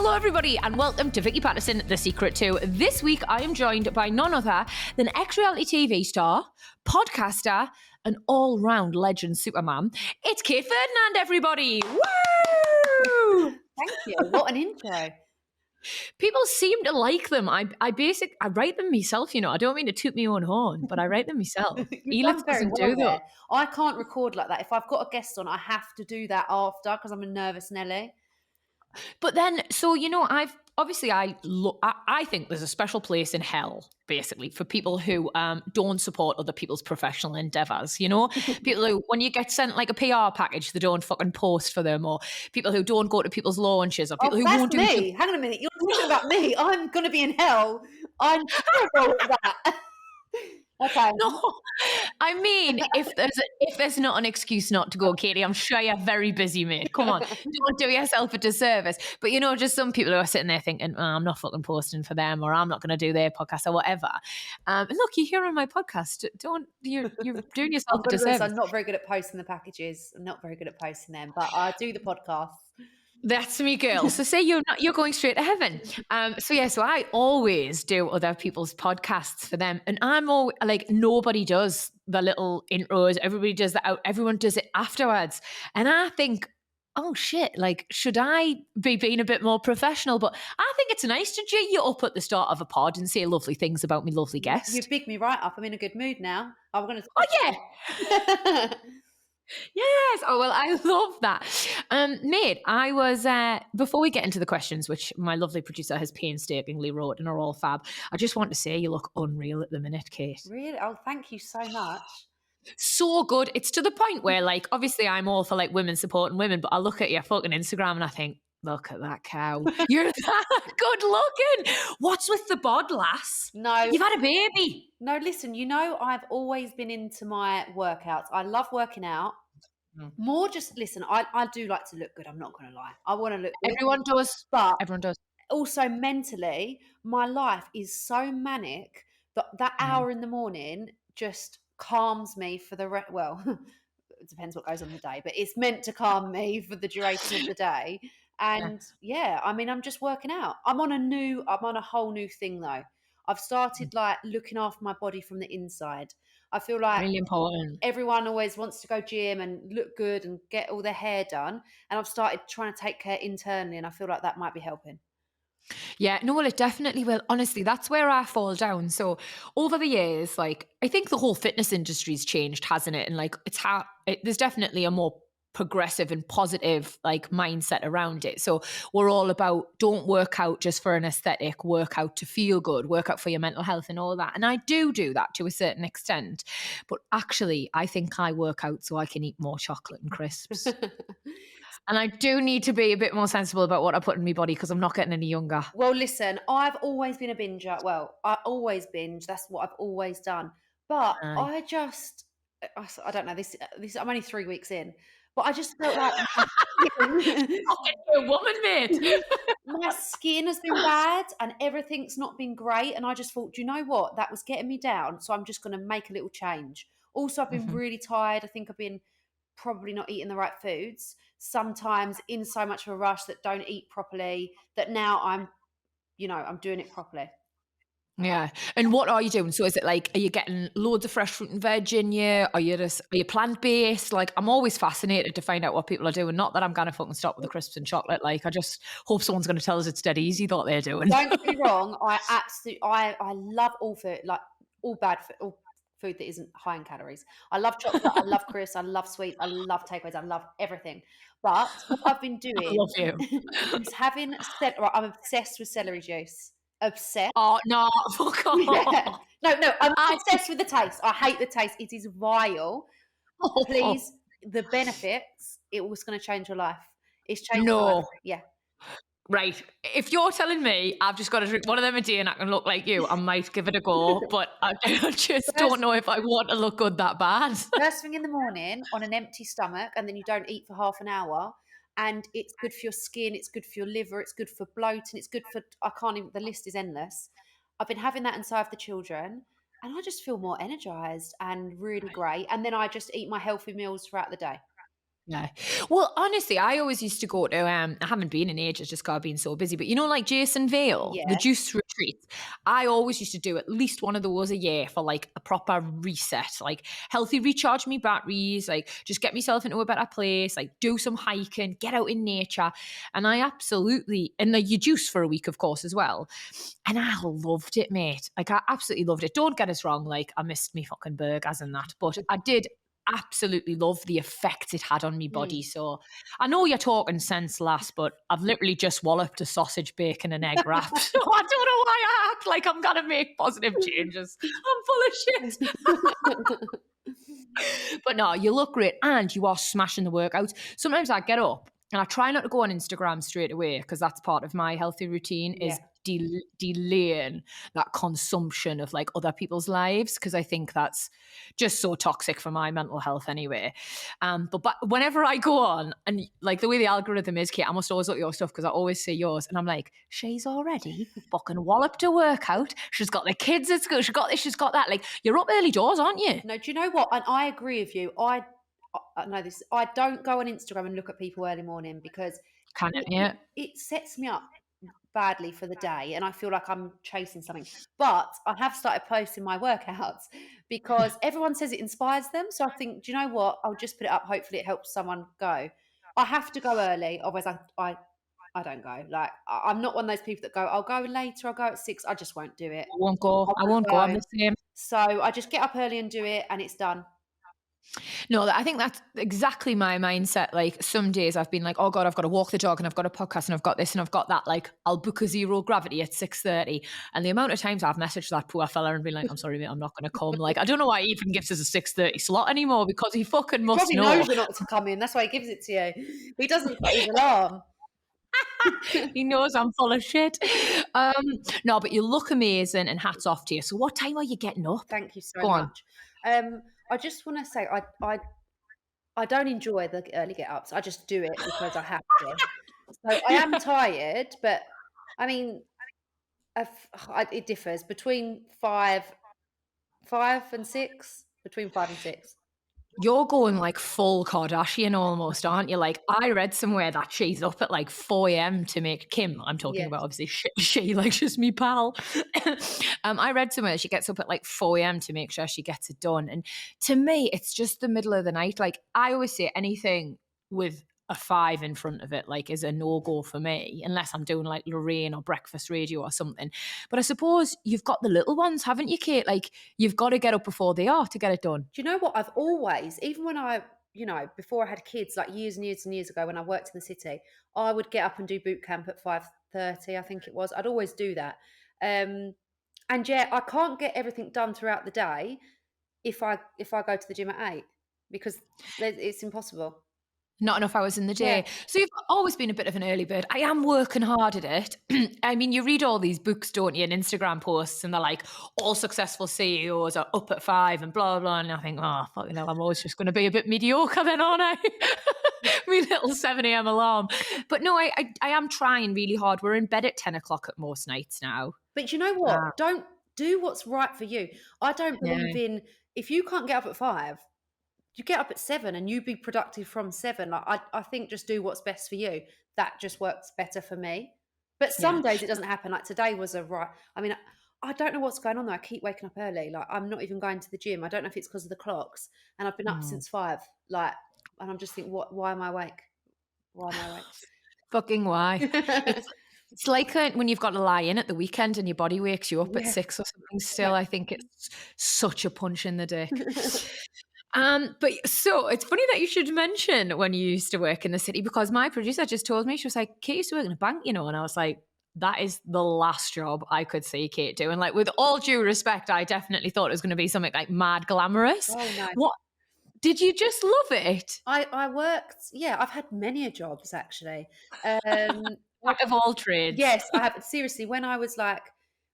Hello everybody and welcome to Vicky Pattison, The Secret To. This week I am joined by none other than ex-reality TV star, podcaster and all-round legend Superman. It's Kate Ferdinand, everybody! Woo! Thank you. What an intro. People seem to like them. I write them myself, you know. I don't mean to toot my own horn, but I write them myself. You've Elif done very doesn't well do there. that. I can't record like that. If I've got a guest on, I have to do that after because I'm a nervous Nelly. But then, so, you know, I think there's a special place in hell, basically, for people who don't support other people's professional endeavors, you know? People who, when you get sent like a PR package, they don't fucking post for them, or people who don't go to people's launches, or people who that's won't do... me. Hang on a minute. You're talking about me. I'm going to be in hell. I'm terrible at that. Okay. No, I mean, if there's not an excuse not to go, Katie, I'm sure you're very busy, mate. Come on, don't do yourself a disservice. But you know, just some people who are sitting there thinking, oh, I'm not fucking posting for them, or I'm not going to do their podcast or whatever. Look, you're here on my podcast. You're doing yourself a disservice. I'm not very good at posting the packages. I'm not very good at posting them, but I do the podcast. That's me, girl. So say you're going straight to heaven. So I always do other people's podcasts for them. And I'm all like, nobody does the little intros. Everybody does that. Everyone does it afterwards. And I think, oh shit, like, should I be being a bit more professional? But I think it's nice to G you up at the start of a pod and say lovely things about me lovely guest. You bigged me right up. I'm in a good mood now. I'm going to... Oh, yeah. Yes. Oh, well, I love that. Mate, I was, before we get into the questions, which my lovely producer has painstakingly wrote and are all fab, I just want to say you look unreal at the minute, Kate. Really? Oh, thank you so much. So good. It's to the point where, like, obviously I'm all for, like, women supporting women, but I look at your fucking Instagram and I think, look at that cow. You're that good looking. What's with the bod, lass? No. You've had a baby. No, listen, you know, I've always been into my workouts. I love working out. More just, listen, I do like to look good. I'm not going to lie. I want to look good. Everyone does. But everyone does. Also mentally, my life is so manic that hour in the morning just calms me for the well, it depends what goes on the day, but it's meant to calm me for the duration of the day. And yeah, I mean, I'm just working out. I'm on a whole new thing though. I've started like looking after my body from the inside. I feel like really important. Everyone always wants to go gym and look good and get all their hair done. And I've started trying to take care internally, and I feel like that might be helping. Yeah, no, well, it definitely will. Honestly, that's where I fall down. So over the years, like, I think the whole fitness industry's changed, hasn't it? And like, there's definitely a more progressive and positive like mindset around it. So we're all about, don't work out just for an aesthetic, work out to feel good, work out for your mental health and all that. And I do that to a certain extent. But actually, I think I work out so I can eat more chocolate and crisps. And I do need to be a bit more sensible about what I put in my body because I'm not getting any younger. Well, listen, I've always been a binger. Well, I always binge. That's what I've always done. But I don't know, this I'm only 3 weeks in. But I just felt like fucking woman, mate. My skin has been bad and everything's not been great. And I just thought, do you know what? That was getting me down. So I'm just going to make a little change. Also, I've been really tired. I think I've been probably not eating the right foods. Sometimes in so much of a rush that don't eat properly, that now I'm doing it properly. Yeah. And what are you doing? So is it like, are you getting loads of fresh fruit and veg in you? Are you plant-based? Like, I'm always fascinated to find out what people are doing. Not that I'm going to fucking stop with the crisps and chocolate. Like, I just hope someone's going to tell us it's dead easy what they're doing. Don't get me wrong. I love all food, like all bad food, all food that isn't high in calories. I love chocolate. I love crisps. I love sweets. I love takeaways. I love everything. But what I've been doing I love you. is having I'm obsessed with celery juice. Obsessed. Oh, no, fuck off. Yeah. No, I'm obsessed with the taste. I hate the taste. It is vile. Oh. Please, the benefits, it was going to change your life. It's changed your life. Yeah. Right. If you're telling me I've just got to drink one of them a day and I can look like you, I might give it a go. But I just don't know if I want to look good that bad. First thing in the morning on an empty stomach, and then you don't eat for half an hour. And it's good for your skin, it's good for your liver, it's good for bloating, it's good for, the list is endless. I've been having that and so have the children. And I just feel more energized and really great. And then I just eat my healthy meals throughout the day. Yeah. Well, honestly, I always used to go to, I haven't been in ages just 'cause I've been so busy, but you know, like Jason Vale, the Yeah. juice retreat, I always used to do at least one of those a year for like a proper reset, like healthy recharge me batteries, like just get myself into a better place, like do some hiking, get out in nature. And I absolutely, and like you juice for a week, of course, as well. And I loved it, mate. Like I absolutely loved it. Don't get us wrong, like I missed me fucking burgers and that, but I did absolutely love the effect it had on me body. Mm. So I know you're talking sense, lass, but I've literally just walloped a sausage, bacon, and egg wrap. So I don't know why I act like I'm gonna make positive changes. I'm full of shit. But no, you look great and you are smashing the workouts. Sometimes I get up and I try not to go on Instagram straight away because that's part of my healthy routine Yeah. is delaying that consumption of like other people's lives because I think that's just so toxic for my mental health anyway. But whenever I go on and like the way the algorithm is, Kate, I must always look at your stuff because I always see yours and I'm like, she's already fucking walloped a workout. She's got the kids at school. She's got this, she's got that. Like you're up early doors, aren't you? No, do you know what? And I agree with you. I know this. I don't go on Instagram and look at people early morning because Can it? it, it, Yeah. it sets me up badly for the day and I feel like I'm chasing something. But I have started posting my workouts because everyone says it inspires them. So I think, do you know what? I'll just put it up. Hopefully it helps someone go. I have to go early, otherwise I don't go. Like I'm not one of those people that go, I'll go later, I'll go at 6. I just won't do it. I won't go. I I won't go. I'm won't the go. same. So I just get up early and do it and it's done. No, I think that's exactly my mindset. Like some days I've been like, oh God, I've got to walk the dog and I've got a podcast and I've got this and I've got that. Like I'll book a zero gravity at 6:30. And the amount of times I've messaged that poor fella and been like, I'm sorry, mate, I'm not going to come. Like, I don't know why he even gives us a 6:30 slot anymore because he fucking He must probably know. knows you're not to come in. That's why he gives it to you. He doesn't set his alarm. He knows I'm full of shit. No, but you look amazing and hats off to you. So what time are you getting up? Thank you so Go on. much. I just want to say I don't enjoy the early get ups. I just do it because I have to. So I am tired, but I mean, it differs between five and six. Between 5 and 6. You're going like full Kardashian almost, aren't you? Like I read somewhere that she's up at like 4 a.m. to make Kim. I'm talking Yeah. about obviously she like she's me pal. I read somewhere she gets up at like 4 a.m. to make sure she gets it done. And to me, it's just the middle of the night. Like I always say anything with a 5 in front of it, like is a no-go for me, unless I'm doing like Lorraine or breakfast radio or something. But I suppose you've got the little ones, haven't you, Kate? Like you've got to get up before they are to get it done. Do you know what? I've always, even when before I had kids, like years and years and years ago when I worked in the city, I would get up and do boot camp at 5:30, I think it was. I'd always do that. And yeah, I can't get everything done throughout the day if I go to the gym at 8 because it's impossible. Not enough hours in the Yeah. day. So you've always been a bit of an early bird. I am working hard at it. I mean, you read all these books, don't you, and Instagram posts, and they're like, all successful CEOs are up at 5 and blah, blah. And I think, oh, fucking hell, I'm always just going to be a bit mediocre then, aren't I? My little 7 a.m. alarm. But no, I am trying really hard. We're in bed at 10 o'clock at most nights now. But you know what? Don't do what's right for you. I don't believe in if you can't get up at 5, you get up at 7 and you be productive from 7. Like I think just do what's best for you. That just works better for me. But some days it doesn't happen. Like today was I mean, I don't know what's going on though. I keep waking up early. Like I'm not even going to the gym. I don't know if it's because of the clocks. And I've been up since 5. Like, and I'm just thinking, why am I awake? Why am I Fucking why? awake? It's like when you've got to lie in at the weekend and your body wakes you up at Yeah. 6 or something still. I think it's such a punch in the dick. But so it's funny that you should mention when you used to work in the city because my producer just told me, she was like, Kate used to work in a bank, you know, and I was like, that is the last job I could see Kate doing. Like, with all due respect, I definitely thought it was going to be something like mad glamorous. Oh no. What did you just love it? I worked, yeah, I've had many jobs actually. Jack of all trades. Yes, I have. Seriously, when I was like,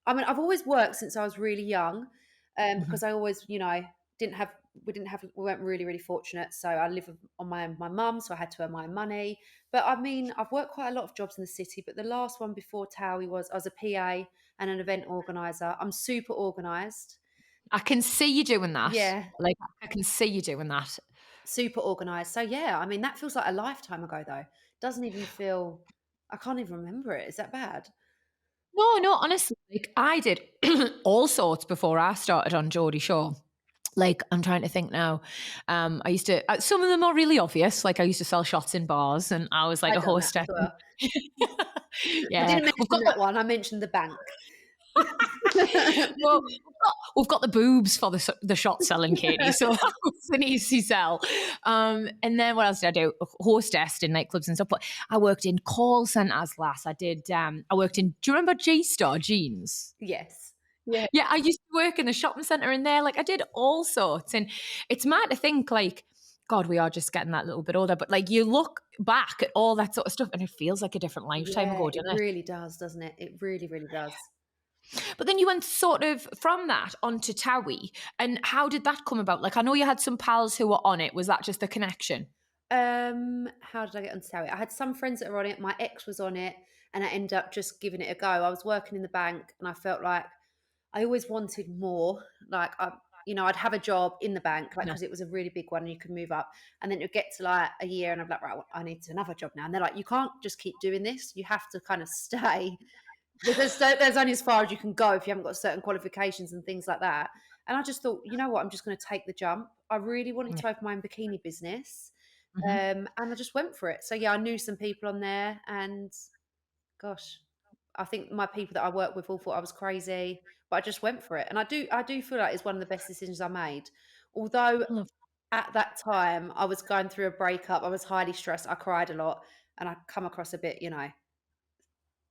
I mean, I've always worked since I was really young, because I always, didn't have, we weren't really, really fortunate. So I live on my mum, so I had to earn my own money. But I mean, I've worked quite a lot of jobs in the city, but the last one before Towie I was a PA and an event organizer. I'm super organized. I can see you doing that. Yeah. Like, I can see you doing that. super organised. So yeah, I mean that feels like a lifetime ago though. Doesn't even feel. I can't even remember it. Is that bad? No, honestly, like I did all sorts before I started on Geordie Shore. Like, I'm trying to think now. I used to, some of them are really obvious. Like, I used to sell shots in bars and I was like I a done that as hostess. well. I Yeah. didn't mention that one. I mentioned the bank. Well, we've got the boobs for the shot selling, Katie. So that was an easy sell. And then what else did I do? Hostess in nightclubs and stuff. But I worked in call centers last. I did. I worked in. Do you remember G Star Jeans? Yes. Yeah. Yeah, I used to work in the shopping centre in there. Like I did all sorts. And it's mad to think like, God, we are just getting that little bit older. But like you look back at all that sort of stuff and it feels like a different lifetime Yeah, ago, it doesn't it? really does, doesn't it? It really, really does. But then you went sort of from that onto Towie. And how did that come about? Like I know you had some pals who were on it. Was that just the connection? How did I get on Towie? I had some friends that were on it. My ex was on it, and I ended up just giving it a go. I was working in the bank, and I felt like I always wanted more. Like I'd have a job in the bank, like Yeah. because it was a really big one, and you could move up. And then it'd get to like a year, and I'm like, right, well, I need another job now. And they're like, you can't just keep doing this. You have to kind of stay. There's only as far as you can go if you haven't got certain qualifications and things like that. And I just thought, you know what, I'm just going to take the jump. I really wanted to open my own bikini business, Mhm. and I just went for it. So yeah, I knew some people on there, and gosh, I think my people that I work with all thought I was crazy, but I just went for it. And I do feel like it's one of the best decisions I made. Although I love at that time I was going through a breakup, I was highly stressed, I cried a lot, and I come across a bit,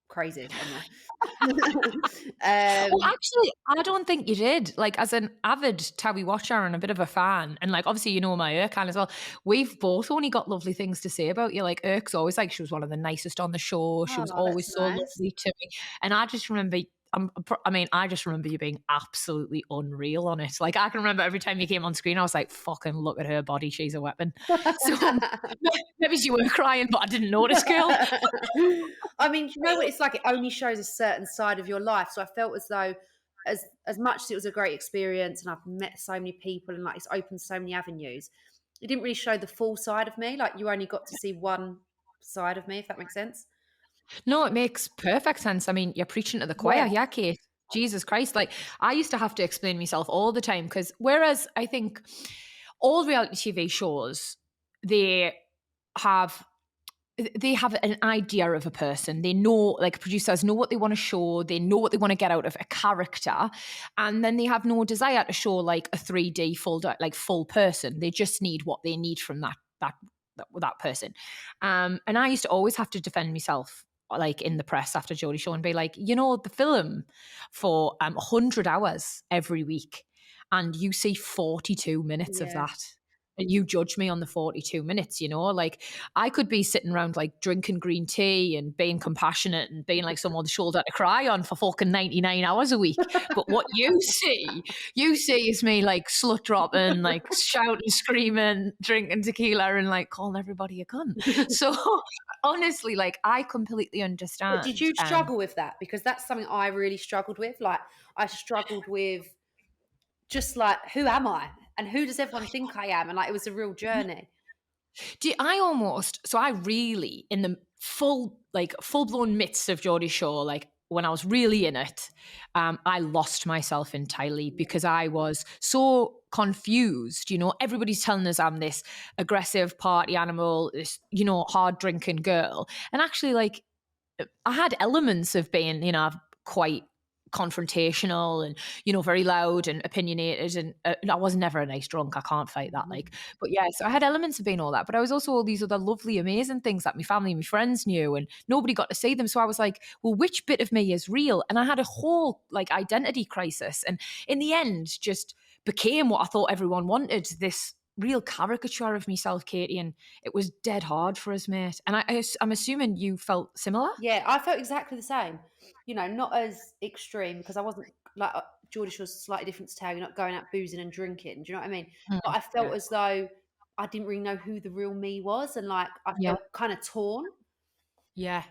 crazy on there. Well, um, actually, I don't think you did. Like, as an avid Towie watcher and a bit of a fan, and like, obviously, you know my Erkan as well. We've both only got lovely things to say about you. Like, Erk's always like, she was one of the nicest on the show. She was oh, that's always so nice. lovely to me. And I just remember, I just remember you being absolutely unreal on it. Like, I can remember every time you came on screen, I was like, fucking look at her body. She's a weapon. So maybe you were crying, but I didn't notice, girl. I mean, you know what it's like? It only shows a certain side of your life. So I felt as though, as much as it was a great experience, and I've met so many people, and like it's opened so many avenues, it didn't really show the full side of me. Like you only got to see one side of me, if that makes sense. No, it makes perfect sense. I mean, you're preaching to the choir, Yeah. yeah, Kate. Jesus Christ. Like, I used to have to explain myself all the time because whereas I think all reality TV shows, they have they have an idea of a person. They know, like producers know what they want to show. They know what they want to get out of a character, and then they have no desire to show like a 3D full person. They just need what they need from that person. And I used to always have to defend myself like in the press after Geordie Show and be like, the film for 100 hours every week, and you see 42 minutes of Yeah. that. And you judge me on the 42 minutes, like I could be sitting around like drinking green tea and being compassionate and being like someone's shoulder to cry on for fucking 99 hours a week. But what you see is me like slut dropping, like shouting, screaming, drinking tequila and like calling everybody a cunt. So honestly, like I completely But did understand. you struggle with that? Because that's something I really struggled with. Like I struggled with just like who am I? And who does everyone think I am? And like it was a real journey. I really, in the full blown midst of Geordie Shore, like when I was really in it, I lost myself entirely because I was so confused. Everybody's telling us I'm this aggressive party animal, this, hard drinking girl. And actually, like, I had elements of being, quite confrontational and, very loud and opinionated. And I was never a nice drunk. I can't fight that. Like, but yeah, so I had elements of being all that, but I was also all these other lovely, amazing things that my family and my friends knew and nobody got to see them. So I was like, well, which bit of me is real? And I had a whole like identity crisis. And in the end, just became what I thought everyone wanted, this real caricature of myself, Katie, and it was dead hard for us, mate. And I'm assuming you felt similar. Yeah, I felt exactly the same. Not as extreme because I wasn't like Geordie was slightly different to Terry, not going out boozing and drinking. Do you know what I mean? Mm, But I felt yeah. as though I didn't really know who the real me was, and like I Yeah. felt kind of torn. Yeah.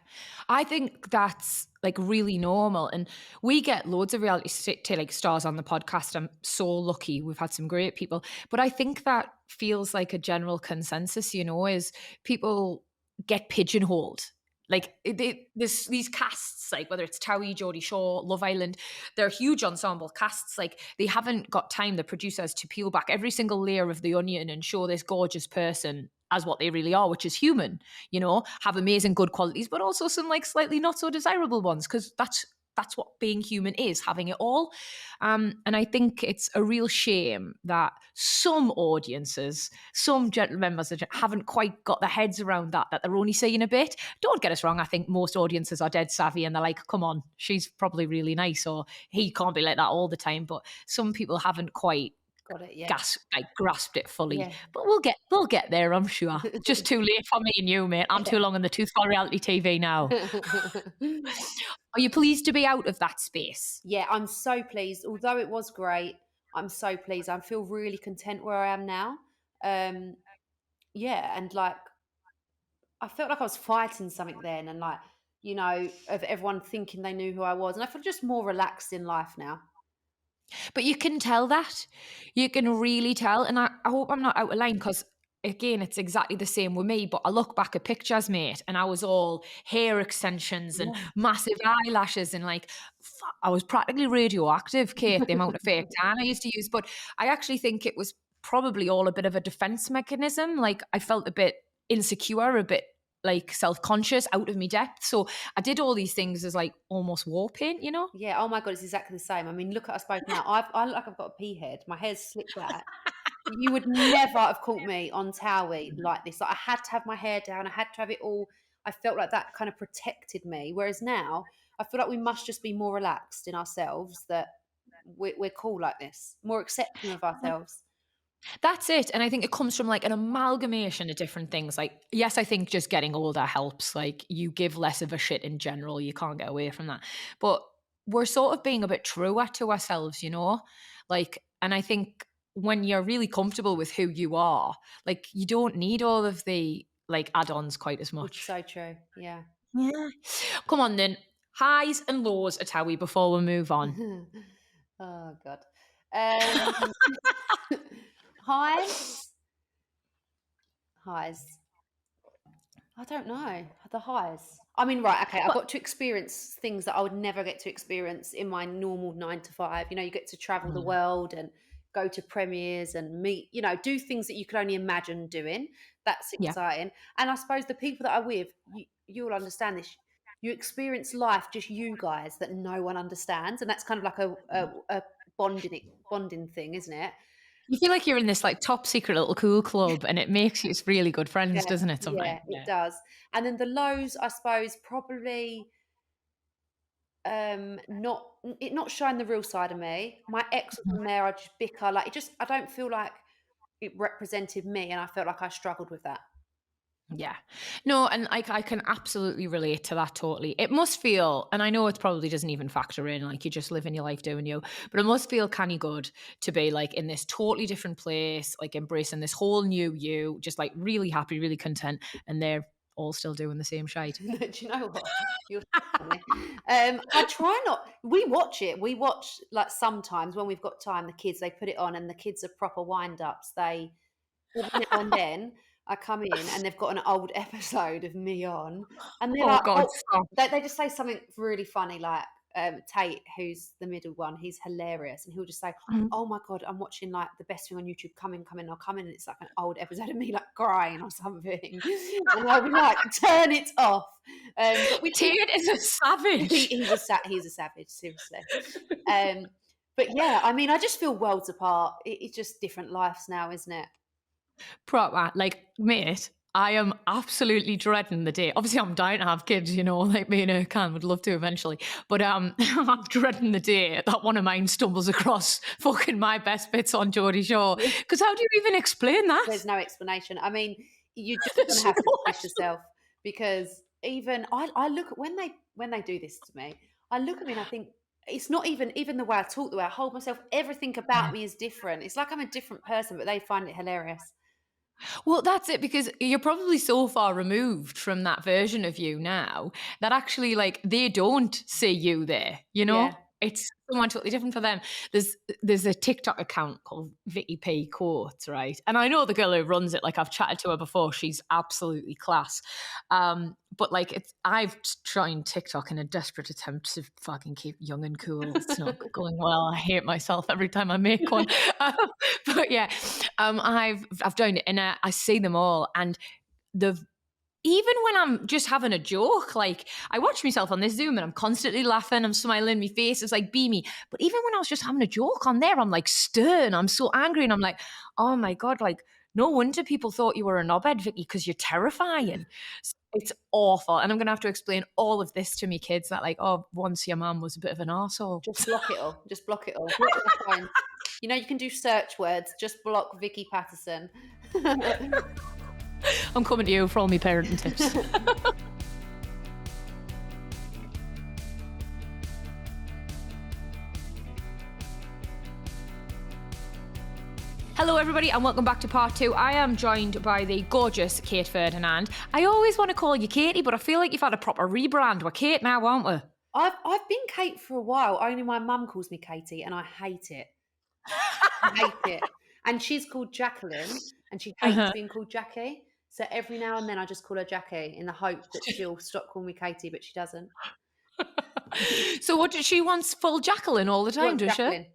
I think that's like really normal. And we get loads of reality like stars on the podcast. I'm so lucky. We've had some great people. But I think that feels like a general consensus, is people get pigeonholed. Like these casts, like whether it's Towie, Geordie Shore, Love Island, they're huge ensemble casts. Like they haven't got time, the producers, to peel back every single layer of the onion and show this gorgeous person as what they really are, which is human, have amazing good qualities, but also some like slightly not so desirable ones, because that's what being human is, having it all. And I think it's a real shame that some audiences, some gentle members, haven't quite got their heads around that they're only seeing a bit. Don't get us wrong, I think most audiences are dead savvy and they're like, come on, she's probably really nice, or he can't be like that all the time. But some people haven't quite Got it, yeah. grasped it fully. Yeah. But we'll get there, I'm sure. Just too late for me and you, mate. I'm too long in the tooth for reality TV now. Are you pleased to be out of that space? Yeah, I'm so pleased. Although it was great, I'm so pleased. I feel really content where I am now. Yeah, and like I felt like I was fighting something then, and like, of everyone thinking they knew who I was. And I feel just more relaxed in life now. But you can tell that. You can really tell. And I hope I'm not out of line, because, again, it's exactly the same with me. But I look back at pictures, mate, and I was all hair extensions and Yeah. massive eyelashes and like, I was practically radioactive, Kate, the amount of fake tan I used to use. But I actually think it was probably all a bit of a defense mechanism. Like I felt a bit insecure, a bit like self-conscious, out of my depth. So I did all these things as like almost war paint. Yeah. Oh my god, it's exactly the same. I mean, look at us both now. I look like I've got a pea head. My hair's slicked back. You would never have caught me on Towie like this. Like I had to have my hair down. I had to have it all. I felt like that kind of protected me. Whereas now, I feel like we must just be more relaxed in ourselves. That we're cool like this, more accepting of ourselves. That's it. And I think it comes from like an amalgamation of different things. Like, yes, I think just getting older helps. Like, you give less of a shit in general. You can't get away from that. But we're sort of being a bit truer to ourselves. Like, and I think when you're really comfortable with who you are, like, you don't need all of the like add-ons quite as It's much. so true. Yeah. Yeah. Come on then. Highs and lows at Howie before we move on. Oh god. Um, highs. Highs. I don't know. The highs. I mean, right, okay, I Well, got to experience things that I would never get to experience in my normal 9 to 5. You get to travel the mm, world and go to premieres and meet, do things that you could only imagine doing. That's yeah. exciting. And I suppose the people that I'm with, you'll understand this. You experience life, just you guys, that no one understands. And that's kind of like a bonding thing, isn't it? You feel like you're in this like top secret little cool club, and it makes you really good friends, Yeah, doesn't it, sometimes? yeah, it Yeah. does. And then the lows, I suppose, probably not showing the real side of me. My ex was on there, I just bicker, like I don't feel like it represented me, and I felt like I struggled with that. Yeah. No, and I can absolutely relate to that totally. It must feel, and I know it probably doesn't even factor in, like, you just living your life doing you, but it must feel canny good to be like in this totally different place, like embracing this whole new you, just like really happy, really content, and they're all still doing the same shite. Do you know what? You're so funny. I try not. We watch it. We watch like sometimes when we've got time. The kids, they put it on, and the kids are proper wind ups. They every now and then I come in and they've got an old episode of me on, and they're Oh like, God, oh, stop. they just say something really funny, like Tate, who's the middle one, he's hilarious, and he'll just say, Mm. "Oh my god, I'm watching like the best thing on YouTube. Come in, I'll come in," and it's like an old episode of me like crying or something, and I'll be like, "Turn it off." But Tate is a savage. he's a savage, seriously. Um, but yeah, I mean, I just feel worlds apart. It's just different lives now, isn't it? Proper, like, mate, I am absolutely dreading the day. Obviously, I'm dying to have kids, like me and Cam would love to eventually. But I'm dreading the day that one of mine stumbles across fucking my best bits on Geordie Shore. Because how do you even explain that? There's no explanation. I mean, you're just going There's to have to no push yourself, because even I look at when they do this to me, I look at me and I think it's not even the way I talk, the way I hold myself. Everything about me is different. It's like I'm a different person, but they find it hilarious. Well, that's it, because you're probably so far removed from that version of you now that actually, like, they don't see you there, Yeah. it's someone totally different for them. There's a TikTok account called Vicky P Quotes, right? And I know the girl who runs it. Like I've chatted to her before. She's absolutely class. But like I've joined TikTok in a desperate attempt to fucking keep young and cool. It's not going well. I hate myself every time I make one. But yeah, I've joined it and I see them all, and the even when I'm just having a joke, like I watch myself on this Zoom and I'm constantly laughing, I'm smiling, my face is like beamy. But even when I was just having a joke on there, I'm like stern, I'm so angry, and I'm like, oh my God, like no wonder people thought you were a knobhead, Vicky, because you're terrifying. It's awful. And I'm going to have to explain all of this to me kids that like, oh, once your mum was a bit of an arsehole. Just block it all. Just block it all. Block your phone. You know, you can do search words. Just block Vicky Pattison. I'm coming to you for all my parenting tips. Hello everybody and welcome back to part 2. I am joined by the gorgeous Kate Ferdinand. I always want to call you Katie, but I feel like you've had a proper rebrand. We're Kate now, aren't we? I've been Kate for a while. Only my mum calls me Katie and I hate it. I hate it. And she's called Jacqueline and she hates being called Jackie. So every now and then I just call her Jackie in the hope that she'll stop calling me Katie, but she doesn't. So what did she want? Full Jacqueline all the time, does she?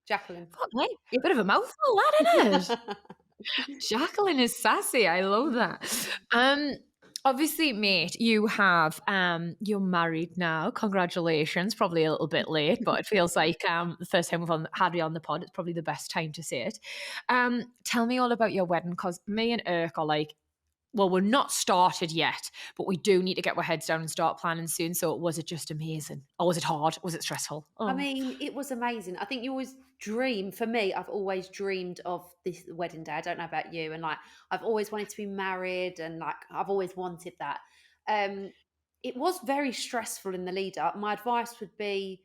Jacqueline. Fuck me. A bit of a mouthful, that isn't it? Jacqueline is sassy. I love that. Obviously, mate, you have you're married now. Congratulations. Probably a little bit late, but it feels like the first time we've had you on the pod, it's probably the best time to say it. Tell me all about your wedding, because me and Irk are like, well, we're not started yet, but we do need to get our heads down and start planning soon. So was it just amazing? Or was it hard? Was it stressful? Oh. I mean, it was amazing. I think you always dream, for me, I've always dreamed of this wedding day. I don't know about you. And like, I've always wanted to be married and like, I've always wanted that. It was very stressful in the lead up. My advice would be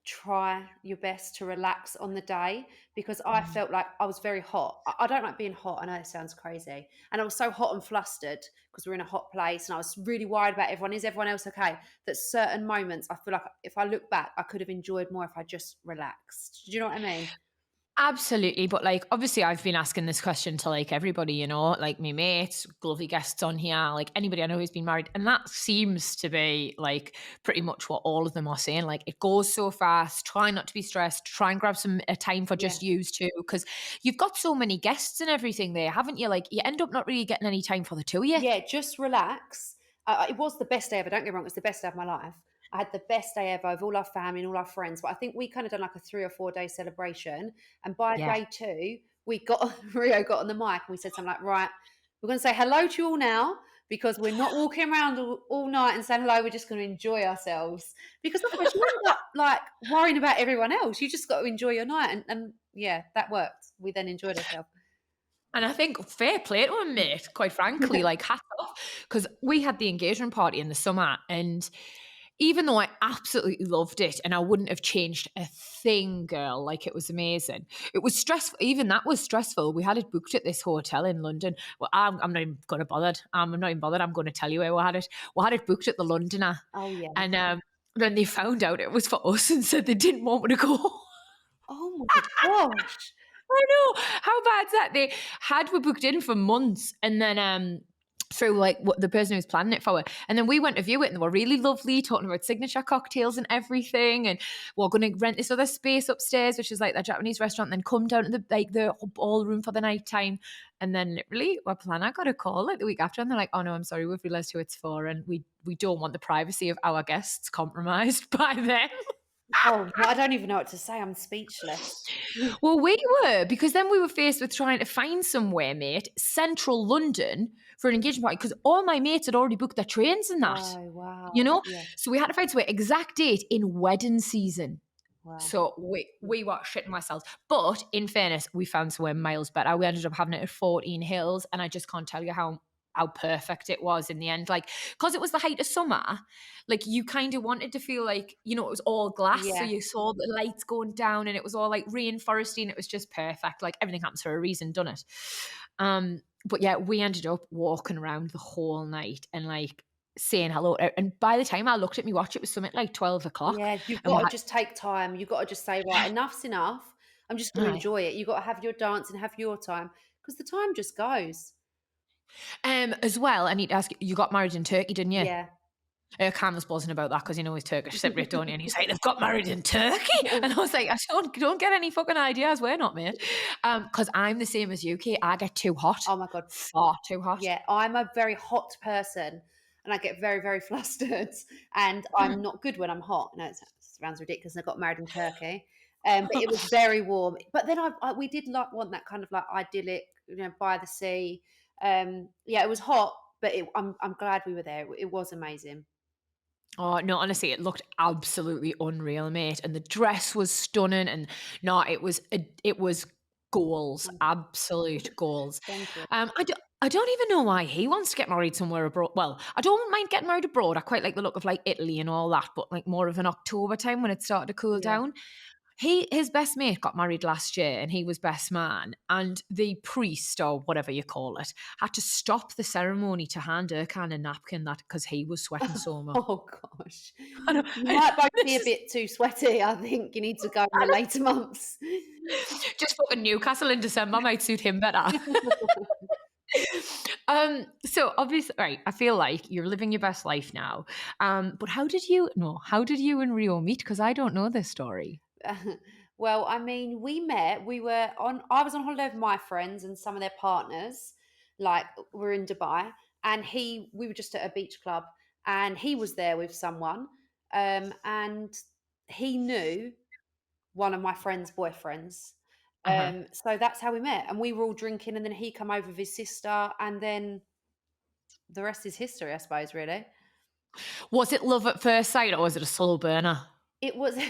try your best to relax on the day, because I felt like I was very hot. I don't like being hot. I know it sounds crazy. And I was so hot and flustered because we're in a hot place and I was really worried about everyone. Is everyone else okay? That certain moments, I feel like if I look back, I could have enjoyed more if I just relaxed. Do you know what I mean? Absolutely. But like, obviously I've been asking this question to like everybody, you know, like me mates, lovely guests on here, like anybody I know who's been married. And that seems to be like pretty much what all of them are saying. Like it goes so fast, try not to be stressed, try and grab some time for just yous too. Because you've got so many guests and everything there, haven't you? Like you end up not really getting any time for the two of you. Yeah, just relax. It was the best day ever. Don't get me wrong. It's the best day of my life. I had the best day ever of all our family and all our friends. But I think we kind of done like a 3 or 4 day celebration. And by Yeah. day 2, Rio got on the mic and we said something like, right, we're going to say hello to you all now, because we're not walking around all night and saying hello. We're just going to enjoy ourselves, because otherwise you end up like worrying about everyone else. You just got to enjoy your night. And yeah, that worked. We then enjoyed ourselves. And I think fair play to him, mate, quite frankly, like hats off. Because we had the engagement party in the summer, and even though I absolutely loved it and I wouldn't have changed a thing, girl, like it was amazing. It was stressful. Even that was stressful. We had it booked at this hotel in London. Well, I'm not even going to bother. I'm not even bothered. I'm going to tell you where we had it. We had it booked at the Londoner. Oh, yeah. And then they found out it was for us and said they didn't want me to go. Oh, my gosh. I know. How bad's that? They had we booked in for months, and then through like what the person who was planning it for, and then we went to view it, and they were really lovely, talking about signature cocktails and everything, and we're going to rent this other space upstairs, which is like the Japanese restaurant, and then come down to the ballroom for the night time. And then literally our planner got a call like the week after, and they're like, oh no, I'm sorry, we've realised who it's for, and we don't want the privacy of our guests compromised by them. Oh, I don't even know what to say. I'm speechless. Well, we were, because then we were faced with trying to find somewhere, mate, central London for an engagement party, because all my mates had already booked their trains and that. Oh, wow. You know? Yeah. So we had to find somewhere exact date in wedding season. Wow. So we were shitting ourselves. But in fairness, we found somewhere miles better. We ended up having it at 14 Hills, and I just can't tell you how perfect it was in the end. Like, because it was the height of summer, like you kind of wanted to feel like, you know, it was all glass. Yeah. So you saw the lights going down and it was all like rainforesty, and it was just perfect. Like everything happens for a reason, done it. But yeah, we ended up walking around the whole night, and like saying hello. And by the time I looked at my watch, it was something like 12 o'clock. Yeah, you've And we got to had, just take time. You've got to just say, right, enough's enough. I'm just going to aye. enjoy it. You've got to have your dance and have your time because the time just goes. As well, I need to ask you, you got married in Turkey, didn't you? Yeah. Cam was buzzing about that because you know he's Turkish separate, don't you? And he's like, they've got married in Turkey. And I was like, I don't get any fucking ideas. We're not, mate. Because I'm the same as you, Kate. I get too hot. Oh my God. Far too hot. Yeah, I'm a very hot person and I get very, very flustered and I'm not good when I'm hot. No, it sounds ridiculous. I got married in Turkey. But it was very warm. But then we did like want that kind of like idyllic, by the sea. Yeah, it was hot, but I'm glad we were there. It was amazing. Oh no, honestly, it looked absolutely unreal, mate. And the dress was stunning. And no, it was goals, absolute goals. Thank you. I don't even know why he wants to get married somewhere abroad. Well, I don't mind getting married abroad. I quite like the look of like Italy and all that, but like more of an October time when it started to cool Yeah. down. His best mate got married last year and he was best man. And the priest, or whatever you call it, had to stop the ceremony to hand Erkan a napkin that because he was sweating so much. Oh gosh. I know, You might both be a this is bit too sweaty. I think you need to go in the later months. just fucking Newcastle in December might suit him better. So obviously, right, I feel like you're living your best life now. But how did you and Rio meet? Because I don't know this story. Well, I mean, I was on holiday with my friends and some of their partners, like we're in Dubai, and we were just at a beach club, and he was there with someone, and he knew one of my friend's boyfriends. Uh-huh. So that's how we met, and we were all drinking, and then he come over with his sister, and then the rest is history, I suppose, really. Was it love at first sight or was it a slow burner? It was it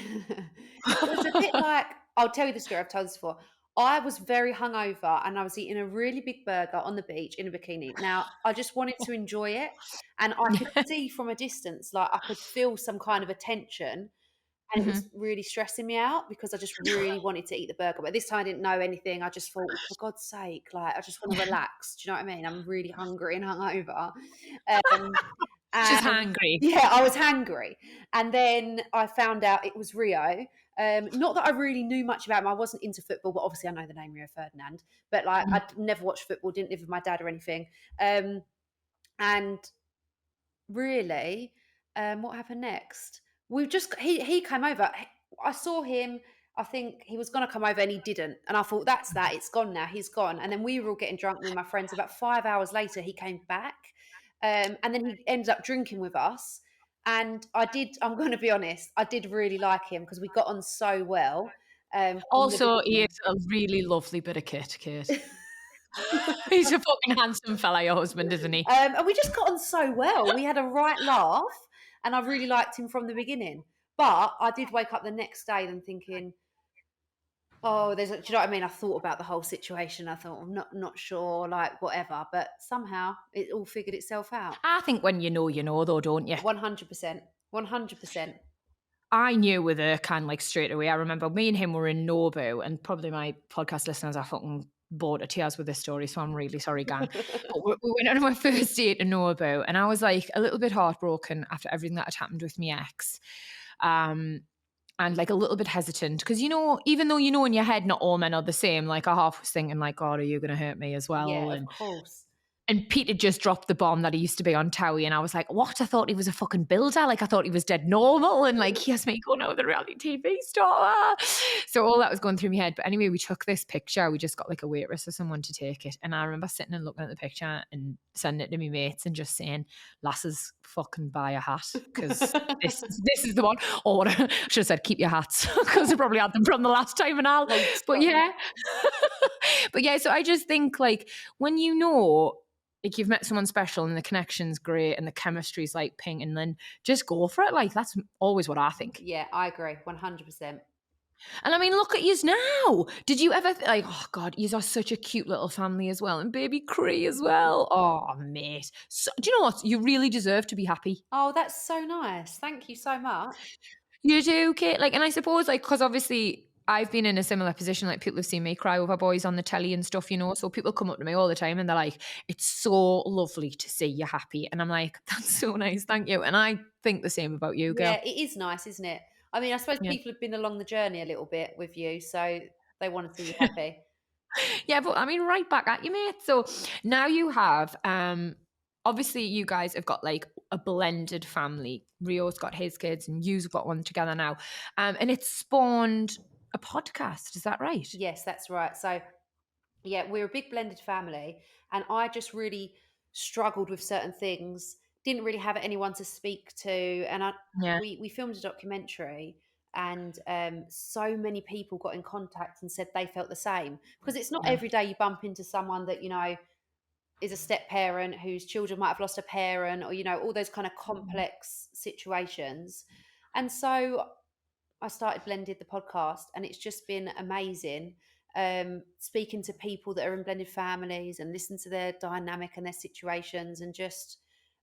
was a bit like I'll tell you the story, I've told this before. I was very hungover and I was eating a really big burger on the beach in a bikini. Now, I just wanted to enjoy it, and I could see from a distance, like, I could feel some kind of a tension, and it was Mhm. really stressing me out because I just really wanted to eat the burger, but this time I didn't know anything. I just thought, "For God's sake, like, I just wanna relax." Do you know what I mean? I'm really hungry and hungover. Um She's and hungry. yeah, I was hangry. And then I found out it was Rio. Not that I really knew much about him. I wasn't into football, but obviously I know the name Rio Ferdinand. But like, Mm. I'd never watched football, didn't live with my dad or anything. And really, what happened next? He came over. I saw him. I think he was going to come over and he didn't. And I thought, that's that. It's gone now. He's gone. And then we were all getting drunk with my friends. About 5 hours later, he came back. And then he ended up drinking with us. And I'm going to be honest, I did really like him because we got on so well from the Also, he is beginning. a really lovely bit of kit. He's a fucking handsome fella, your husband, isn't he? And we just got on so well. We had a right laugh, and I really liked him from the beginning. But I did wake up the next day then thinking, oh, do you know what I mean? I thought about the whole situation. I thought, I'm not sure, like whatever. But somehow it all figured itself out. I think when you know, though, don't you? 100%. 100%. I knew with Erkan like straight away. I remember me and him were in Nobu, and probably my podcast listeners are fucking bored of tears with this story, so I'm really sorry, gang. But we went on our first date in Nobu, and I was like a little bit heartbroken after everything that had happened with my ex. And like a little bit hesitant because even though in your head not all men are the same, like I half was thinking like, God, are you going to hurt me as well? Yeah, of course. And Pete had just dropped the bomb that he used to be on Towie, and I was like, what? I thought he was a fucking builder. Like, I thought he was dead normal, and like, he has me going out with a reality TV star. So all that was going through my head. But anyway, we took this picture. We just got like a waitress or someone to take it. And I remember sitting and looking at the picture and sending it to my mates and just saying, lasses, fucking buy a hat because this is the one. Or what I should have said, keep your hats because I probably had them from the last time and all. But yeah. But yeah, so I just think like when like you've met someone special and the connection's great and the chemistry's like ping, and then just go for it. Like that's always what I think. Yeah, I agree. 100%. And I mean, look at yous now. Did you ever like, oh God, yous are such a cute little family as well, and baby Cree as well. Oh mate. So, do you know what? You really deserve to be happy. Oh, that's so nice. Thank you so much. You do, Kate. Like, and I suppose like, because obviously I've been in a similar position. Like, people have seen me cry over boys on the telly and stuff, you know. So people come up to me all the time and they're like, "It's so lovely to see you happy." And I'm like, "That's so nice, thank you." And I think the same about you, Yeah, girl. it is nice, isn't it? I mean, I suppose Yeah. people have been along the journey a little bit with you, so they want to see you happy. Yeah, but I mean, right back at you, mate. So now you have, obviously you guys have got like a blended family. Rio's got his kids and you've got one together now. And it's spawned a podcast. Is that right? Yes, that's right. So yeah, we're a big blended family, and I just really struggled with certain things. Didn't really have anyone to speak to, and Yeah. we filmed a documentary, and so many people got in contact and said they felt the same, because it's not Yeah. every day you bump into someone that is a step parent whose children might have lost a parent, or all those kind of complex situations. And so I started Blended the podcast, and it's just been amazing. Speaking to people that are in blended families and listen to their dynamic and their situations, and just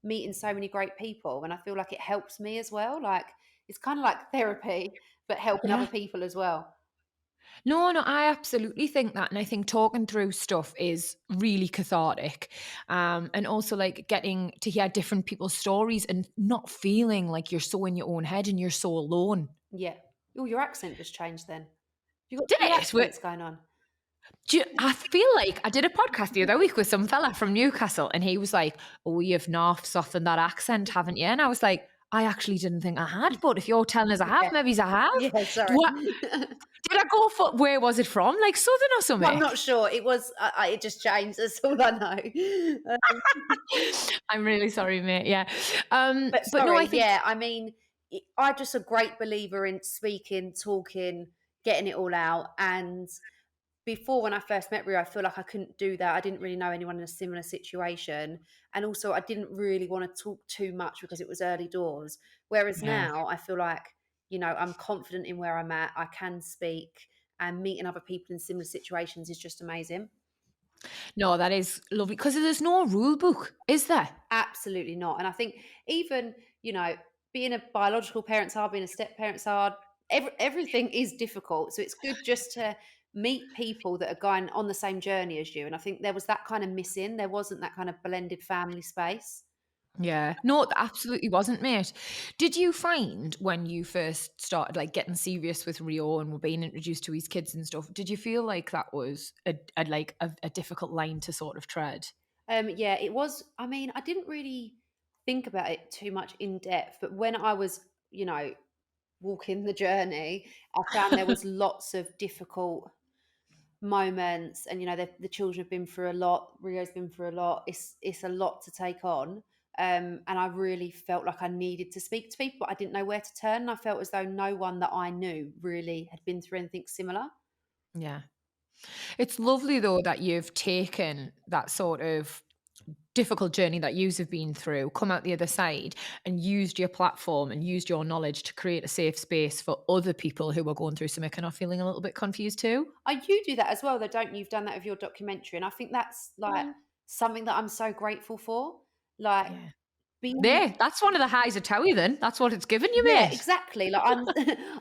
meeting so many great people. And I feel like it helps me as well. Like, it's kind of like therapy, but helping other Yeah. people as well. No, no, I absolutely think that. And I think talking through stuff is really cathartic. And also like getting to hear different people's stories and not feeling like you're so in your own head and you're so alone. Yeah. Oh, your accent just changed then. You got Did two it? accents going on. I feel like I did a podcast the other week with some fella from Newcastle, and he was like, "Oh, you've not softened that accent, haven't you?" And I was like, "I actually didn't think I had, but if you're telling us I have, Yeah. maybe I have." Yeah, sorry. What did I go for? Where was it from? Like Southern or I'm something? not sure. It was. It just changed. That's all I know. I'm really sorry, mate. Yeah, But but no, I sorry, think yeah. I mean, I'm just a great believer in speaking, talking, getting it all out. And before, when I first met Rio, I feel like I couldn't do that. I didn't really know anyone in a similar situation, and also I didn't really want to talk too much because it was early doors. Whereas yeah. now, I feel like I'm confident in where I'm at. I can speak, and meeting other people in similar situations is just amazing. No, that is lovely because there's no rule book, is there? Absolutely not. And I think even, being a biological parent's hard, being a step parent's hard. Everything is difficult. So it's good just to meet people that are going on the same journey as you. And I think there was that kind of missing. There wasn't that kind of blended family space. Yeah. No, it absolutely wasn't, mate. Did you find when you first started like getting serious with Rio and were being introduced to his kids and stuff, did you feel like that was a difficult line to sort of tread? Yeah, it was. I mean, I didn't really think about it too much in depth, but when I was, walking the journey, I found there was lots of difficult moments, and the children have been through a lot. Rio's been through a lot. It's a lot to take on, and I really felt like I needed to speak to people, but I didn't know where to turn. And I felt as though no one that I knew really had been through anything similar. Yeah. It's lovely though that you've taken that sort of difficult journey that yous have been through, come out the other side and used your platform and used your knowledge to create a safe space for other people who are going through something and are feeling a little bit confused too. You do that as well, though, don't you? You've done that with your documentary, and I think that's like Mm. something that I'm so grateful for. Like, Yeah. being There, that's one of the highs of Towie then. That's what it's given you, Yeah, mate. exactly. Like, I'm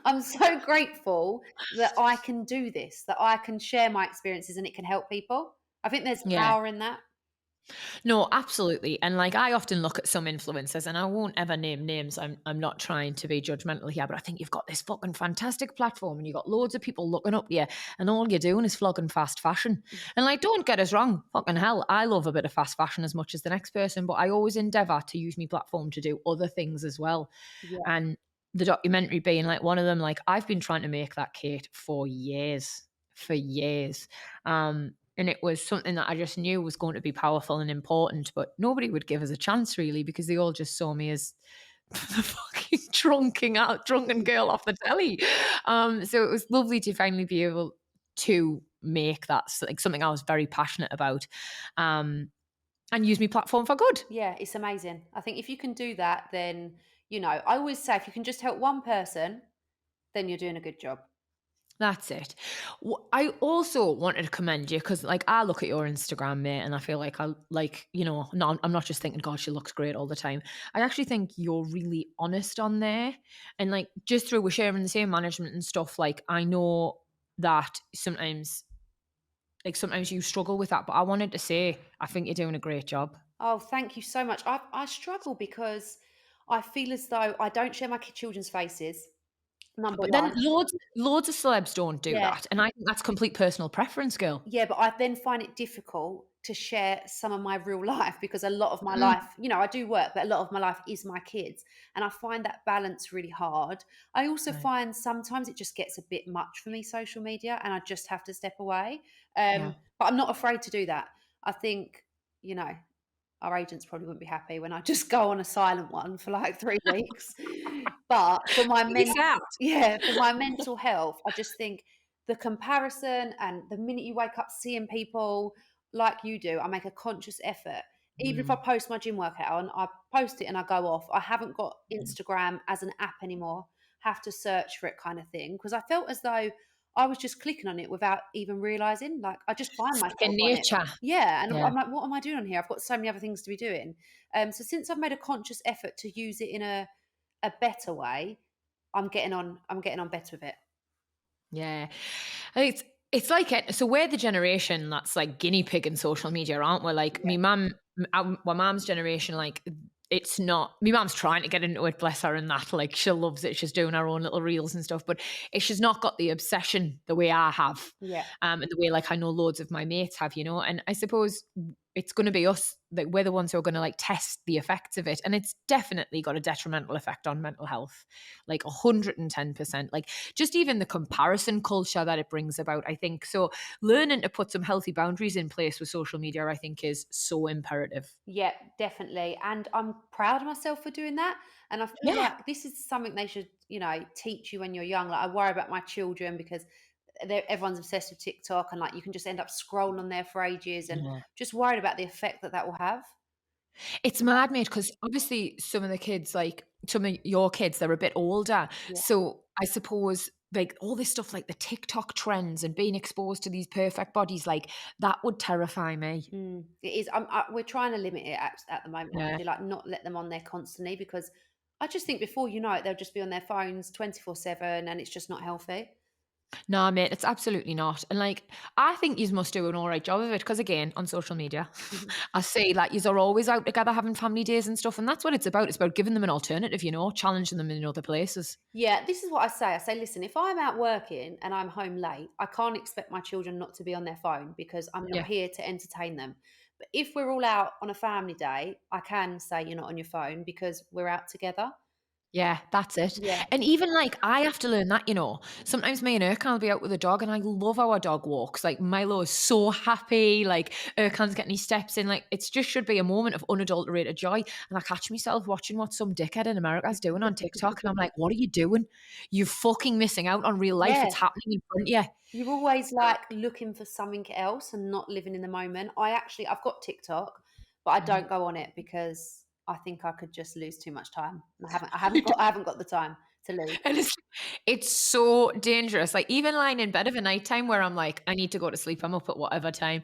I'm so grateful that I can do this, that I can share my experiences and it can help people. I think there's Yeah. power in that. No, absolutely. And like I often look at some influencers and I won't ever name names. I'm not trying to be judgmental here, but I think you've got this fucking fantastic platform and you've got loads of people looking up to you and all you're doing is flogging fast fashion. And like don't get us wrong, fucking hell, I love a bit of fast fashion as much as the next person, but I always endeavour to use my platform to do other things as well. Yeah. And the documentary being like one of them, like I've been trying to make that Kate for years. For years. And it was something that I just knew was going to be powerful and important, but nobody would give us a chance really because they all just saw me as the fucking drunken girl off the telly. So it was lovely to finally be able to make that like something I was very passionate about, and use my platform for good. Yeah, it's amazing. I think if you can do that, then, I always say if you can just help one person, then you're doing a good job. That's it. I also wanted to commend you because, like, I look at your Instagram, mate, and I feel like no, I'm not just thinking, God, she looks great all the time. I actually think you're really honest on there, and like, just through we're sharing the same management and stuff. Like, I know that sometimes you struggle with that. But I wanted to say, I think you're doing a great job. Oh, thank you so much. I struggle because I feel as though I don't share my children's faces, number But then one. loads of celebs don't do Yeah. that. And I think that's complete personal preference, girl. Yeah, but I then find it difficult to share some of my real life because a lot of my Mm, life, I do work, but a lot of my life is my kids. And I find that balance really hard. I also right. find sometimes it just gets a bit much for me, social media, and I just have to step away. Yeah. But I'm not afraid to do that. I think, you know, our agents probably wouldn't be happy when I just go on a silent one for like 3 weeks. But for my Maybe sad. yeah, for my mental health, I just think the comparison and the minute you wake up seeing people like you do, I make a conscious effort. Even if I Mm, post my gym workout on, I post it and I go off. I haven't got mm. Instagram as an app anymore. Have to search for it kind of thing because I felt as though I was just clicking on it without even realizing. Like I just find Second myself on it. nature. Yeah, and Yeah. I'm like, what am I doing on here? I've got so many other things to be doing. So since I've made a conscious effort to use it in a better way, I'm getting on better with it. Yeah. It's like so we're the generation that's like guinea pig in social media, aren't we? Like Yeah. me mum, my mom's generation, like it's not. My mom's trying to get into it, bless her, and that like she loves it. She's doing her own little reels and stuff, but she's not got the obsession the way I have, Yeah. and the way like I know loads of my mates have, And I suppose it's going to be us that we're the ones who are going to like test the effects of it, and it's definitely got a detrimental effect on mental health, like 110%. Like just even the comparison culture that it brings about, I think. So learning to put some healthy boundaries in place with social media, I think, is so imperative. Yeah, definitely. And I'm proud of myself for doing that. And I feel Yeah. like this is something they should, teach you when you're young. Like I worry about my children because everyone's obsessed with TikTok and like you can just end up scrolling on there for ages and Yeah. just worried about the effect that that will have. It's mad, mate, because obviously some of the kids, like some of your kids, they're a bit older. Yeah. So I suppose like all this stuff, like the TikTok trends and being exposed to these perfect bodies, like that would terrify me. It is. We're trying to limit it at the moment, Yeah. actually, like not let them on there constantly because I just think before you know it, they'll just be on their phones 24/7 and it's just not healthy. No, mate, it's absolutely not. And like, I think you must do an all right job of it because, again, on social media, Mhm. I see like you are always out together having family days and stuff, and that's what it's about. It's about giving them an alternative, challenging them in other places. Yeah, this is what I say. I say, listen, if I'm out working and I'm home late, I can't expect my children not to be on their phone because I'm not Yeah. here to entertain them. But if we're all out on a family day, I can say you're not on your phone because we're out together. Yeah, that's it. Yeah. And even like I have to learn that. Sometimes me and Erkan will be out with the dog and I love our dog walks. Like Milo is so happy. Like Erkan's getting his steps in. Like it's just should be a moment of unadulterated joy. And I catch myself watching what some dickhead in America is doing on TikTok. And I'm like, what are you doing? You're fucking missing out on real life. Yeah. It's happening in front of you. You're always like looking for something else and not living in the moment. I've got TikTok, but I Mm. don't go on it because I think I could just lose too much time. I haven't got the time to lose. And it's so dangerous. Like even lying in bed of a night time where I'm like, I need to go to sleep. I'm up at whatever time,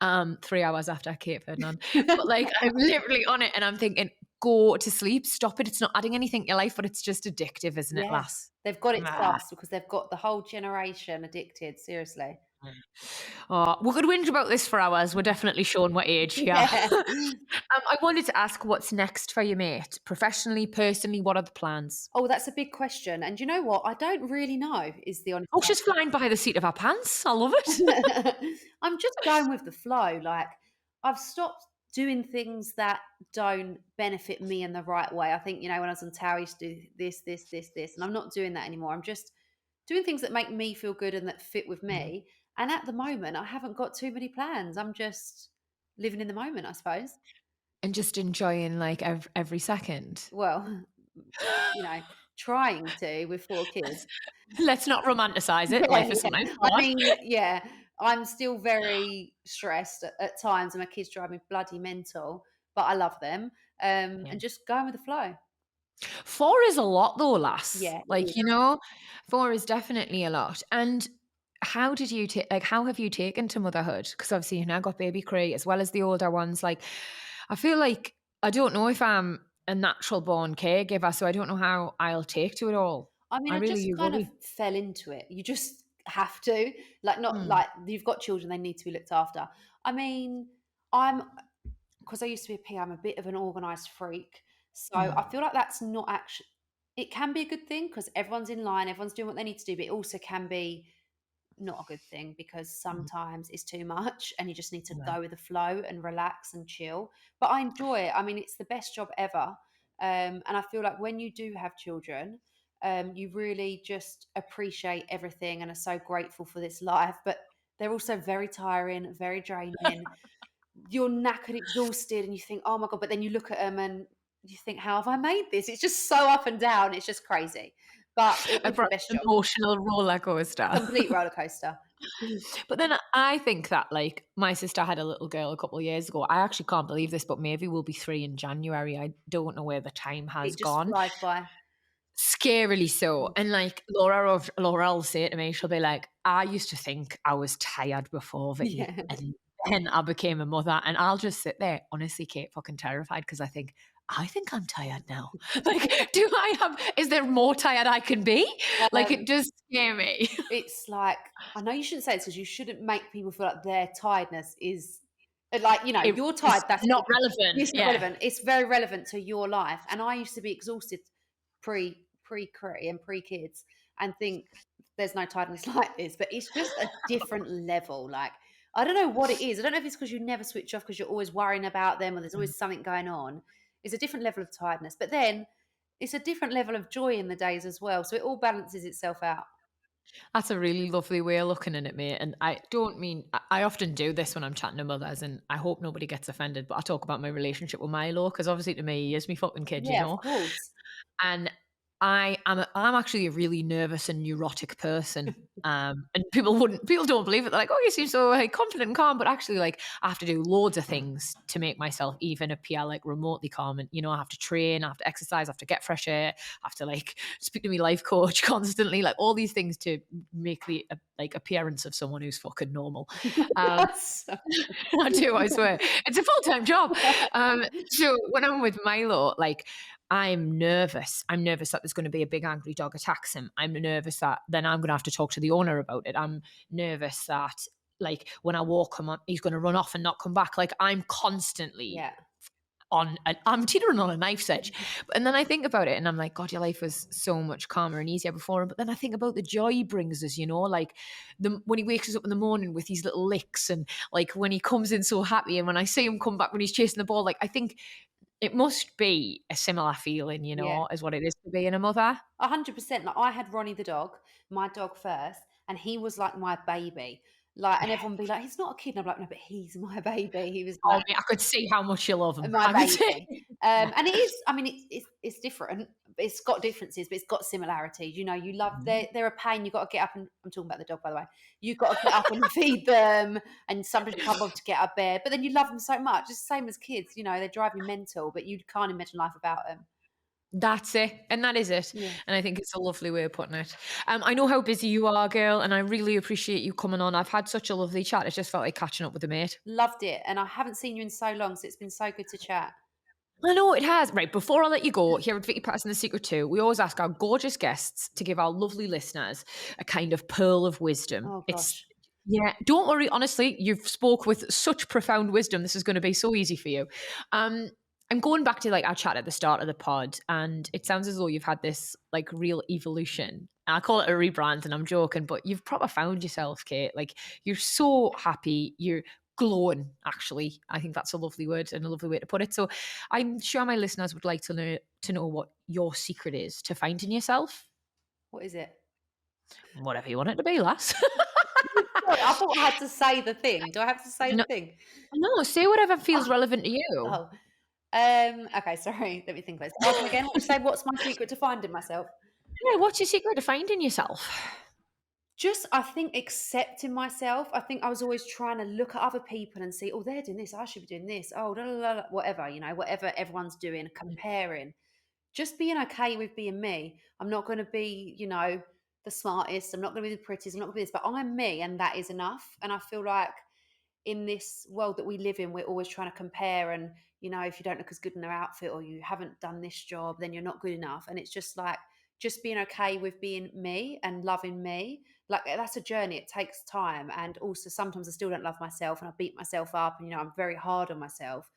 3 hours after Kate Ferdinand. But like I'm literally on it and I'm thinking, go to sleep, stop it. It's not adding anything to your life, but it's just addictive, isn't it, lass? Yes, they've got it Ah. sus because they've got the whole generation addicted, seriously. Oh, we could whinge about this for hours. We're definitely showing what age here. Yeah. I wanted to ask what's next for you, mate? Professionally, personally, what are the plans? Oh, that's a big question, and you know what? I don't really know is the honest Oh, she's flying by the seat of her pants. I love it. answer. I'm just going with the flow, like, I've stopped doing things that don't benefit me in the right way. I think, when I was on tower, I used to do this, this, this, this, and I'm not doing that anymore. I'm just doing things that make me feel good and that fit with Mm. me, and at the moment, I haven't got too many plans. I'm just living in the moment, I suppose. And just enjoying like every second. Well, you know, trying to with 4 kids. Let's not romanticize it. Yeah, Life is sometimes yeah. I hard. mean, yeah, I'm still very stressed at times, and my kids drive me bloody mental, but I love them, Yeah. and just going with the flow. 4 is a lot though, lass. Yeah, it Like, is. 4 is definitely a lot. And how did you take like how have you taken to motherhood? Because obviously you now got baby Cray as well as the older ones. Like I feel like I don't know if I'm a natural born caregiver, so I don't know how I'll take to it all. I mean, I I really just you kind of worry. fell into it. You just have to. Like, not Mm. like you've got children, they need to be looked after. I mean, I'm because I used to be a PA, I'm a bit of an organised freak. So I Mm. feel like that's not actually, it can be a good thing because everyone's in line, everyone's doing what they need to do, but it also can be not a good thing because Mm. sometimes it's too much and you just need to Yeah. go with the flow and relax and chill. But I enjoy it. I mean, it's the best job ever. And I feel like when you do have children, you really just appreciate everything and are so grateful for this life. But they're also very tiring, very draining. You're knackered, exhausted, and you think, oh my God. But then you look at them and you think, how have I made this? It's just so up and down. It's just crazy. But it A is the proper best job. emotional roller coaster. Complete roller coaster. But then I think that, like, my sister had a little girl a couple of years ago. I actually can't believe this, but maybe we'll be 3 in January. I don't know where the time has It just gone. flies by. Scarily so. Mm. And like Laura will say to me, she'll be like, I used to think I was tired before Vicky. Yeah. And then I became a mother. And I'll just sit there, honestly, Kate, fucking terrified because I think I'm tired now. Like, is there more tired I can be? Like, it Um, does scare me. it's like, I know you shouldn't say this because you shouldn't make people feel like their tiredness is like, It you're is tired, that's not good. relevant. It's not Yeah. relevant. It's very relevant to your life. And I used to be exhausted pre-Cree and pre-kids and think there's no tiredness like this, but it's just a different level. Like, I don't know what it is. I don't know if it's because you never switch off because you're always worrying about them or there's always something going on. It's a different level of tiredness. But then it's a different level of joy in the days as well. So it all balances itself out. That's a really lovely way of looking at it, mate. And I don't mean, I often do this when I'm chatting to mothers, and I hope nobody gets offended, but I talk about my relationship with Milo because obviously to me, he is my fucking kid, you Yeah, of know? course. And I'm actually a really nervous and neurotic person. And people don't believe it. They're like, oh, you seem so like confident and calm, but actually, like, I have to do loads of things to make myself even appear like remotely calm. And I have to train, I have to exercise, I have to get fresh air, I have to like speak to my life coach constantly, like all these things to make the like appearance of someone who's fucking normal. Um, That's so I do, I swear. It's a full-time job. So when I'm with Milo, like, I'm nervous. I'm nervous that there's going to be a big angry dog attacks him. I'm nervous that then I'm going to have to talk to the owner about it. I'm nervous that, like, when I walk him, he's going to run off and not come back. Like, I'm constantly yeah. I'm teetering on a knife's edge. And then I think about it and I'm like, God, your life was so much calmer and easier before. But then I think about the joy he brings us, like when he wakes us up in the morning with these little licks, and like when he comes in so happy, and when I see him come back when he's chasing the ball, like, I think it must be a similar feeling, Yeah. as what it is to be in a mother. 100%. Like, I had Ronnie the dog, my dog first, and he was like my baby. Like, and everyone would be like, he's not a kid. And I'm like, no, but he's my baby. He was Oh, like mate, I could see how much you love him. my I could see. baby. And it is, I mean, it's different. It's got differences, but it's got similarities. You love, they're a pain. You got to get up and, I'm talking about the dog, by the way. You've got to get up and feed them. And sometimes you can't bother to get out of bed, but then you love them so much. It's the same as kids, they drive you mental, but you can't imagine life without them. That's it. And that is it. Yeah. And I think it's a lovely way of putting it. I know how busy you are, girl, and I really appreciate you coming on. I've had such a lovely chat. It just felt like catching up with a mate. Loved it. And I haven't seen you in so long, so it's been so good to chat. I know it has. Right, before I let you go, here at Vicky Pattison The Secret Too, we always ask our gorgeous guests to give our lovely listeners a kind of pearl of wisdom. Oh It's gosh. Yeah, don't worry. Honestly, you've spoke with such profound wisdom. This is going to be so easy for you. I'm going back to like our chat at the start of the pod, and it sounds as though you've had this like real evolution. I call it a rebrand, and I'm joking, but you've proper found yourself, Kate. Like, you're so happy. You're glowing, actually. I think that's a lovely word and a lovely way to put it. So I'm sure my listeners would like to know what your secret is to finding yourself. What is it? Whatever you want it to be, lass. Sorry, I thought I had to say the thing. Do I have to say the No, thing? no, say whatever Oh, feels relevant to you. oh. Okay, sorry. Let me think about this. Ask me again. What did you say? What's my secret to finding myself? Yeah, what's your secret to finding yourself? Just, I think, accepting myself. I think I was always trying to look at other people and see, oh, they're doing this. I should be doing this. Oh, da, da, da, da, whatever, whatever everyone's doing, comparing. Just being okay with being me. I'm not going to be, the smartest. I'm not going to be the prettiest. I'm not going to be this, but I'm me, and that is enough. And I feel like in this world that we live in, we're always trying to compare. And, if you don't look as good in their outfit or you haven't done this job, then you're not good enough. And it's just like, just being okay with being me and loving me. Like, that's a journey. It takes time. And also sometimes I still don't love myself and I beat myself up and, I'm very hard on myself.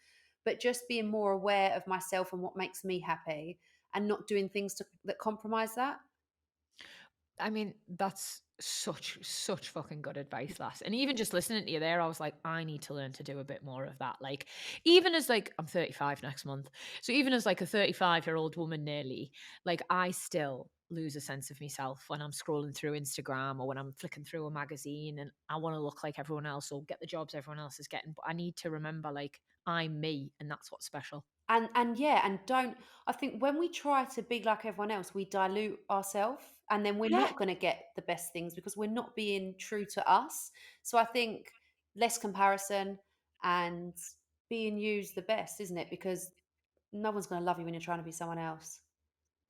But just being more aware of myself and what makes me happy and not doing things that compromise that. I mean, that's such fucking good advice, lass. And even just listening to you there, I was like, I need to learn to do a bit more of that. Like, even as like I'm 35 next month. So even as like a 35-year-old woman nearly, like I still lose a sense of myself when I'm scrolling through Instagram or when I'm flicking through a magazine and I want to look like everyone else or get the jobs everyone else is getting. But I need to remember like I'm me and that's what's special. And yeah, and don't I think when we try to be like everyone else, we dilute ourselves and then we're Yeah. not going to get the best things because we're not being true to us. So I think less comparison and being used the best, isn't it? Because no one's going to love you when you're trying to be someone else.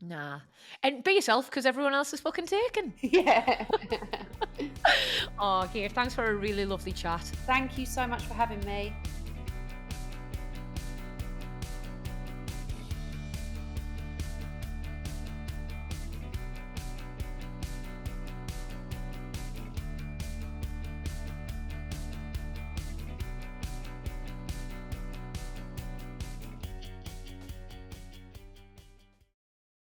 Nah. And be yourself because everyone else is fucking taken. Yeah. Oh, Kate, thanks for a really lovely chat. Thank you so much for having me.